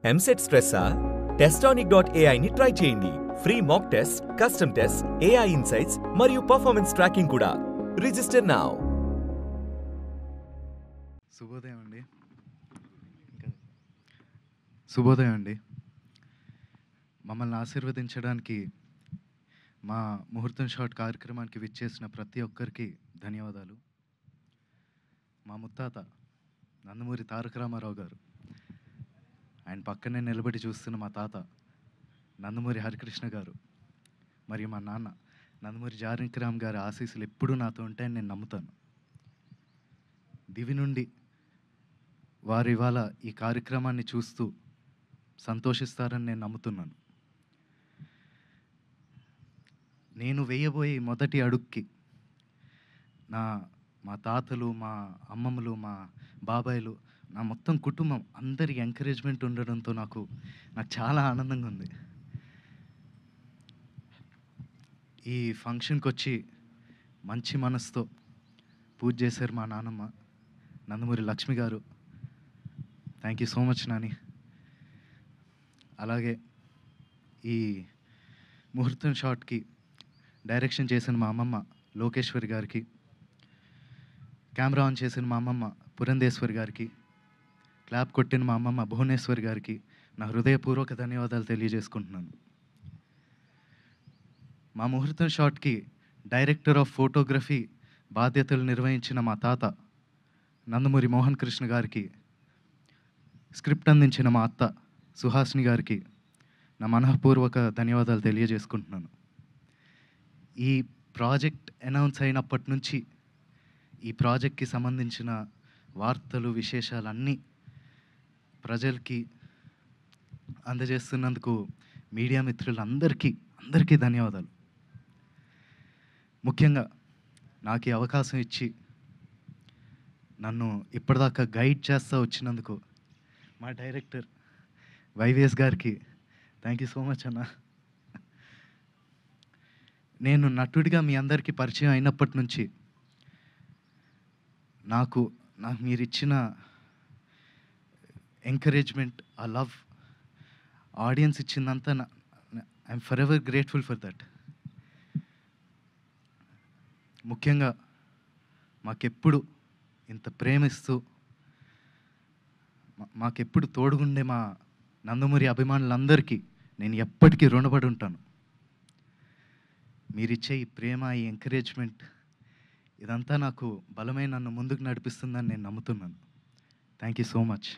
EAMCET స్ట్రెస్సా? Testonic.ai ని try చేయండి. Free mock test, custom test, AI insights మరియు పర్ఫార్మెన్స్ ట్రాకింగ్ కూడా. Register now. శుభోదయం అండి. మమ్మల్ని ఆశీర్వదించడానికి మా ముహూర్తం షాట్ కార్యక్రమానికి విచ్చేసిన ప్రతి ఒక్కరికి ధన్యవాదాలు. మా ముత్తాత నందమూరి తారక రామారావు గారు, ఆయన పక్కనే నిలబడి చూస్తున్న మా తాత నందమూరి హరికృష్ణ గారు, మరియు మా నాన్న నందమూరి జానకిరామ్ గారి ఆశీస్సులు ఎప్పుడూ నాతో ఉంటాయని నేను నమ్ముతాను. దివి నుండి వారు ఇవాళ ఈ కార్యక్రమాన్ని చూస్తూ సంతోషిస్తారని నేను నమ్ముతున్నాను. నేను వేయబోయే మొదటి అడుగుకి మా తాతలు, మా అమ్మమ్మలు, మా బాబాయిలు, నా మొత్తం కుటుంబం అందరి ఎంకరేజ్మెంట్ ఉండడంతో నాకు చాలా ఆనందంగా ఉంది. ఈ ఫంక్షన్కి వచ్చి మంచి మనసుతో పూజ చేశారు మా నాన్నమ్మ నందమూరి లక్ష్మి గారు. Thank you so much Nani. అలాగే ఈ ముహూర్తం షాట్కి డైరెక్షన్ చేసిన మా అమ్మమ్మ లోకేశ్వరి గారికి, కెమెరా ఆన్ చేసిన మా అమ్మమ్మ పురంధేశ్వరి గారికి, క్లాప్ కొట్టిన మా అమ్మమ్మ భువనేశ్వరి గారికి నా హృదయపూర్వక ధన్యవాదాలు తెలియజేసుకుంటున్నాను. మా ముహూర్తం షాట్కి డైరెక్టర్ ఆఫ్ ఫోటోగ్రఫీ బాధ్యతలు నిర్వహించిన మా తాత నందమూరి మోహన్ కృష్ణ గారికి, స్క్రిప్ట్ అందించిన మా అత్త సుహాసిని గారికి నా మనఃపూర్వక ధన్యవాదాలు తెలియజేసుకుంటున్నాను. ఈ ప్రాజెక్ట్ అనౌన్స్ అయినప్పటి నుంచి ఈ ప్రాజెక్ట్కి సంబంధించిన వార్తలు, విశేషాలన్నీ ప్రజలకి అందజేస్తున్నందుకు మీడియా మిత్రులందరికీ ధన్యవాదాలు. ముఖ్యంగా నాకు ఈ అవకాశం ఇచ్చి నన్ను ఇప్పటిదాకా గైడ్ చేస్తూ వచ్చినందుకు మా డైరెక్టర్ వైవిఎస్ గారికి థ్యాంక్ యూ సో మచ్ అన్న. నేను నటుడిగా మీ అందరికీ పరిచయం అయినప్పటి నుంచి నాకు మీరు ఇచ్చిన ఎంకరేజ్మెంట్, ఆ లవ్, ఆడియన్స్ ఇచ్చిందంతా I'm forever grateful for that. ముఖ్యంగా మాకెప్పుడు ఇంత ప్రేమిస్తూ మాకెప్పుడు తోడుగుండే మా నందమూరి అభిమానులందరికీ నేను ఎప్పటికీ రుణపడి ఉంటాను. మీరిచ్చే ఈ ప్రేమ, ఈ ఎంకరేజ్మెంట్ ఇదంతా నాకు బలమైన నన్ను ముందుకు నడిపిస్తుందని నేను నమ్ముతున్నాను. Thank you so much.